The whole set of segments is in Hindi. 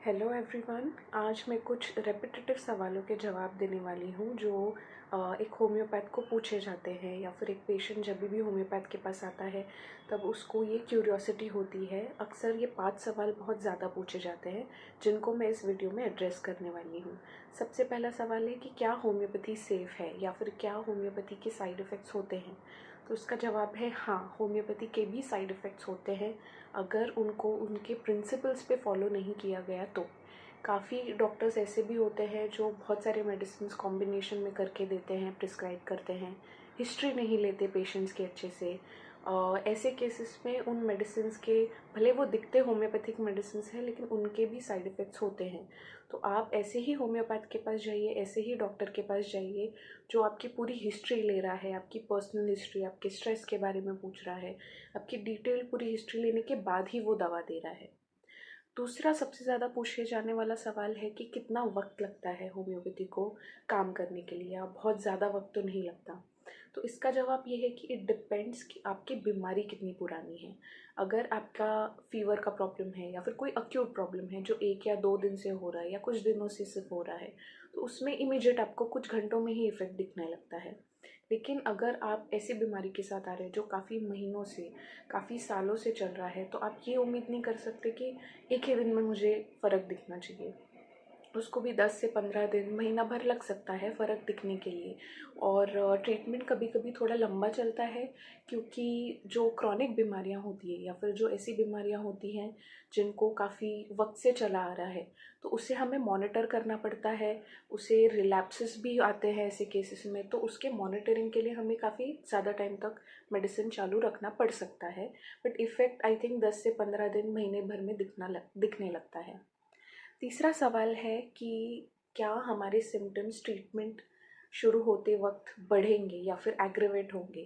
Hello everyone. आज मैं कुछ रेपिटेटिव सवालों के जवाब देने वाली हूँ जो एक होम्योपैथ को पूछे जाते हैं, या फिर एक पेशेंट जब भी होम्योपैथ के पास आता है तब उसको ये क्यूरियोसिटी होती है। अक्सर ये 5 सवाल बहुत ज़्यादा पूछे जाते हैं जिनको मैं इस वीडियो में एड्रेस करने वाली हूँ। सबसे पहला सवाल है कि क्या होम्योपैथी सेफ़ है, या फिर क्या होम्योपैथी के साइड इफ़ेक्ट्स होते हैं। तो इसका जवाब है हाँ, होम्योपैथी के भी साइड इफ़ेक्ट्स होते हैं अगर उनको उनके प्रिंसिपल्स पे फॉलो नहीं किया गया तो। काफ़ी डॉक्टर्स ऐसे भी होते हैं जो बहुत सारे मेडिसिन कॉम्बिनेशन में करके देते हैं, प्रिस्क्राइब करते हैं, हिस्ट्री नहीं लेते पेशेंट्स के अच्छे से। ऐसे केसेस में उन मेडिसिन के, भले वो दिखते होम्योपैथिक मेडिसिन हैं लेकिन उनके भी साइड इफ़ेक्ट्स होते हैं। तो आप ऐसे ही होम्योपैथ के पास जाइए, ऐसे ही डॉक्टर के पास जाइए जो आपकी पूरी हिस्ट्री ले रहा है, आपकी पर्सनल हिस्ट्री, आपके स्ट्रेस के बारे में पूछ रहा है, आपकी डिटेल पूरी हिस्ट्री लेने के बाद ही वो दवा दे रहा है। दूसरा सबसे ज़्यादा पूछे जाने वाला सवाल है कि कितना वक्त लगता है होम्योपैथी को काम करने के लिए। अब बहुत ज़्यादा वक्त तो नहीं लगता। तो इसका जवाब ये है कि इट डिपेंड्स कि आपकी बीमारी कितनी पुरानी है। अगर आपका फीवर का प्रॉब्लम है या फिर कोई अक्यूट प्रॉब्लम है जो 1 या 2 दिन से हो रहा है या कुछ दिनों से सिर्फ हो रहा है, तो उसमें इमीडिएट आपको कुछ घंटों में ही इफ़ेक्ट दिखने लगता है। लेकिन अगर आप ऐसी बीमारी के साथ आ रहे हैं जो काफ़ी महीनों से, काफ़ी सालों से चल रहा है, तो आप ये उम्मीद नहीं कर सकते कि एक ही दिन में मुझे फ़र्क दिखना चाहिए। उसको भी 10 से 15 दिन, महीना भर लग सकता है फ़र्क दिखने के लिए। और ट्रीटमेंट कभी कभी थोड़ा लंबा चलता है, क्योंकि जो क्रॉनिक बीमारियां होती है या फिर जो ऐसी बीमारियां होती हैं जिनको काफ़ी वक्त से चला आ रहा है, तो उसे हमें मॉनिटर करना पड़ता है। उसे रिलैप्सेस भी आते हैं ऐसे केसेस में, तो उसके मॉनिटरिंग के लिए हमें काफ़ी ज़्यादा टाइम तक मेडिसिन चालू रखना पड़ सकता है। बट इफ़ेक्ट आई थिंक 10 से 15 दिन, महीने भर में दिखने लगता है। तीसरा सवाल है कि क्या हमारे सिम्टम्स ट्रीटमेंट शुरू होते वक्त बढ़ेंगे या फिर एग्रेवेट होंगे।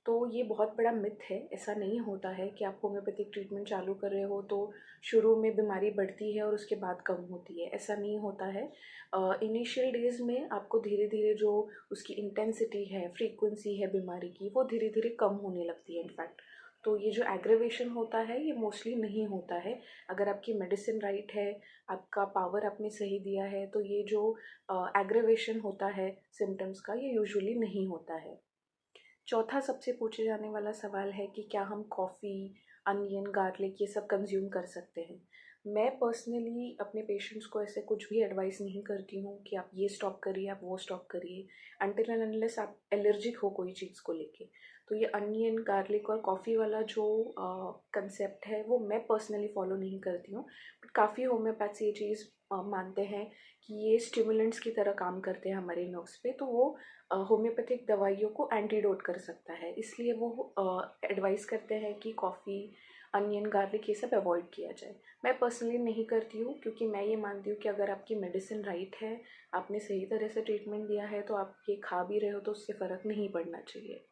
तो ये बहुत बड़ा मिथ है। ऐसा नहीं होता है कि आप होम्योपैथिक ट्रीटमेंट चालू कर रहे हो तो शुरू में बीमारी बढ़ती है और उसके बाद कम होती है। ऐसा नहीं होता है। इनिशियल डेज में आपको धीरे धीरे जो उसकी इंटेंसिटी है, फ्रीक्वेंसी है बीमारी की, वो धीरे धीरे कम होने लगती है इनफैक्ट। तो ये जो एग्रेवेशन होता है ये मोस्टली नहीं होता है अगर आपकी मेडिसिन राइट है, आपका पावर आपने सही दिया है। तो ये जो एग्रेवेशन होता है सिम्टम्स का, ये यूजुअली नहीं होता है। चौथा सबसे पूछे जाने वाला सवाल है कि क्या हम कॉफ़ी, अनियन, गार्लिक ये सब कंज्यूम कर सकते हैं। मैं पर्सनली अपने पेशेंट्स को ऐसे कुछ भी एडवाइस नहीं करती हूँ कि आप ये स्टॉप करिए, आप वो स्टॉप करिए, अनटिल एंड अनलेस आप एलर्जिक हो कोई चीज़ को लेके। तो ये अनियन, गार्लिक और कॉफ़ी वाला जो कंसेप्ट है वो मैं पर्सनली फॉलो नहीं करती हूँ। बट काफ़ी होम्योपैथ्स ये चीज़ मानते हैं कि ये स्टिमुलेंट्स की तरह काम करते हैं हमारे नर्व्स पे, तो वो होम्योपैथिक दवाइयों को एंटीडोट कर सकता है। इसलिए वो एडवाइस करते हैं कि कॉफ़ी, अनियन, गार्लिक ये सब अवॉइड किया जाए। मैं पर्सनली नहीं करती हूँ, क्योंकि मैं ये मानती हूँ कि अगर आपकी मेडिसिन राइट है, आपने सही तरह से ट्रीटमेंट दिया है, तो आप ये खा भी रहे हो तो उससे फ़र्क नहीं पड़ना चाहिए।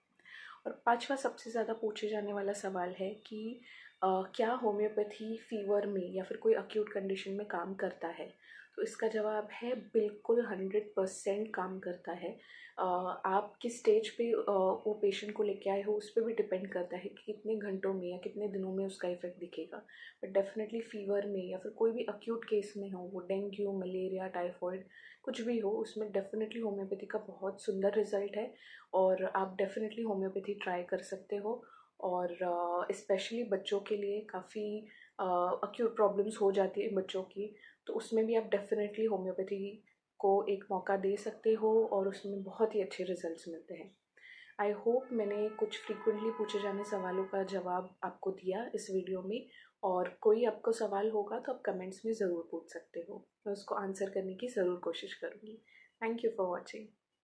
और पांचवा सबसे ज़्यादा पूछे जाने वाला सवाल है कि क्या होम्योपैथी फीवर में या फिर कोई अक्यूट कंडीशन में काम करता है। तो इसका जवाब है बिल्कुल 100% काम करता है। आप किस स्टेज पे वो पेशेंट को लेके आए हो उस पर भी डिपेंड करता है कि कितने घंटों में या कितने दिनों में उसका इफेक्ट दिखेगा। बट डेफिनेटली फीवर में या फिर कोई भी अक्यूट केस में हो, वो डेंगू, मलेरिया, टाइफॉइड कुछ भी हो, उसमें डेफिनेटली होम्योपैथी का बहुत सुंदर रिजल्ट है। और आप डेफिनेटली होम्योपैथी ट्राई कर सकते हो। और स्पेशली बच्चों के लिए काफ़ी अक्यूट प्रॉब्लम्स हो जाती है बच्चों की, तो उसमें भी आप डेफिनेटली होम्योपैथी को एक मौका दे सकते हो और उसमें बहुत ही अच्छे रिजल्ट्स मिलते हैं। आई होप मैंने कुछ फ्रीक्वेंटली पूछे जाने सवालों का जवाब आपको दिया इस वीडियो में। और कोई आपको सवाल होगा तो आप कमेंट्स में ज़रूर पूछ सकते हो, मैं उसको आंसर करने की ज़रूर कोशिश करूँगी। Thank you for watching.